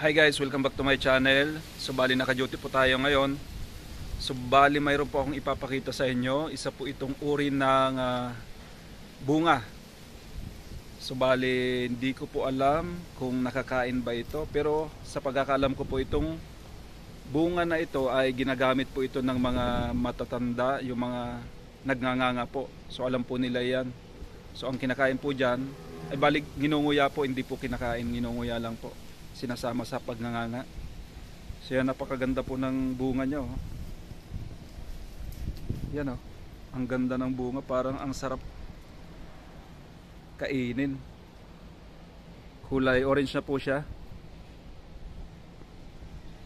Hi guys, welcome back to my channel. So bali naka-duty po tayo ngayon. So bali mayroon po akong ipapakita sa inyo. Isa po itong uri ng bunga. So bali hindi ko po alam kung nakakain ba ito. Pero sa pagkakaalam ko po itong bunga na ito ay ginagamit po ito ng mga matatanda. Yung mga nagnganganga po. So alam po nila yan. So ang kinakain po dyan ay bali ginunguya po. Hindi po kinakain, ginunguya lang po. Sinasama sa pagnganganga. So yan, napakaganda po ng bunga niya oh. Yan oh, ang ganda ng bunga, parang ang sarap kainin. Kulay orange na po siya.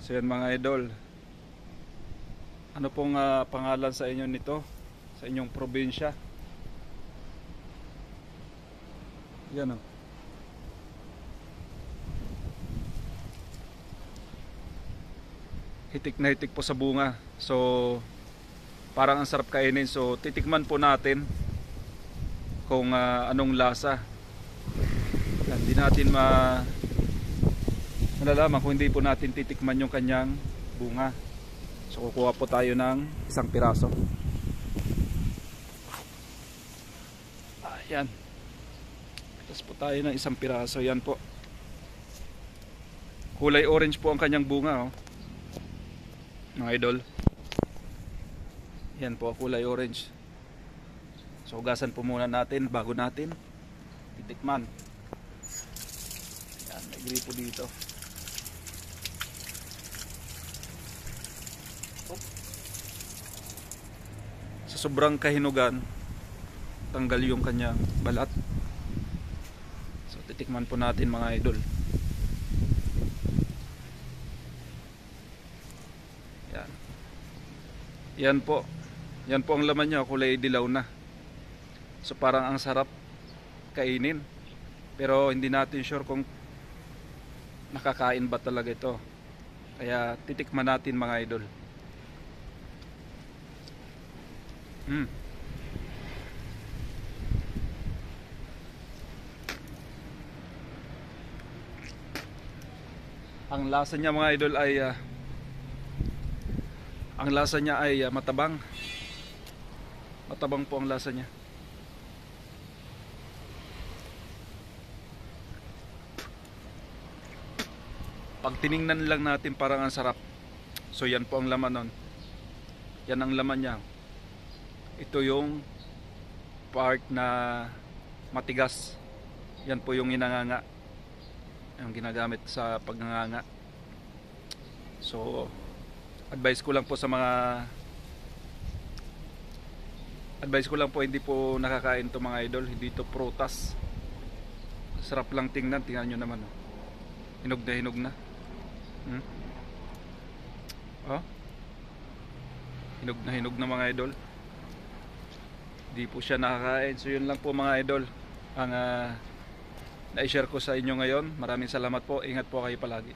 So yan mga idol, ano pong pangalan sa inyo nito, sa inyong probinsya? Yan oh. Hitik na hitik po sa bunga. So parang ang sarap kainin. So titikman po natin kung anong lasa. Hindi natin malalaman kung hindi po natin titikman yung kanyang bunga. So kukuha po tayo ng isang piraso. Ayan. Tapos po tayo ng isang piraso. Yan po. Kulay orange po ang kanyang bunga oh. Mga idol, yan po kulay orange. So hugasan po muna natin bago natin titikman. Yan, may gripo dito. Sa sobrang kahinugan, tanggal yung kanyang balat. So titikman po natin mga idol. Yan po. Yan po ang laman niya, kulay dilaw na. So parang ang sarap kainin. Pero hindi natin sure kung nakakain ba talaga ito. Kaya titikman natin mga idol. Ang lasa niya mga idol ay matabang. Matabang po ang lasa niya. Pag tiningnan lang natin parang ang sarap. So yan po ang laman nun. Yan ang laman niya. Ito yung part na matigas. Yan po yung inanganga. Yung ginagamit sa pagnganga. So advice ko lang po hindi po nakakain to mga idol. Hindi to prutas. Sarap lang tingnan. Tingnan nyo naman oh. Hinog na oh. Hinog na mga idol. Hindi po siya nakakain. So yun lang po mga idol ang na-share ko sa inyo ngayon. Maraming salamat po. Ingat po kayo palagi.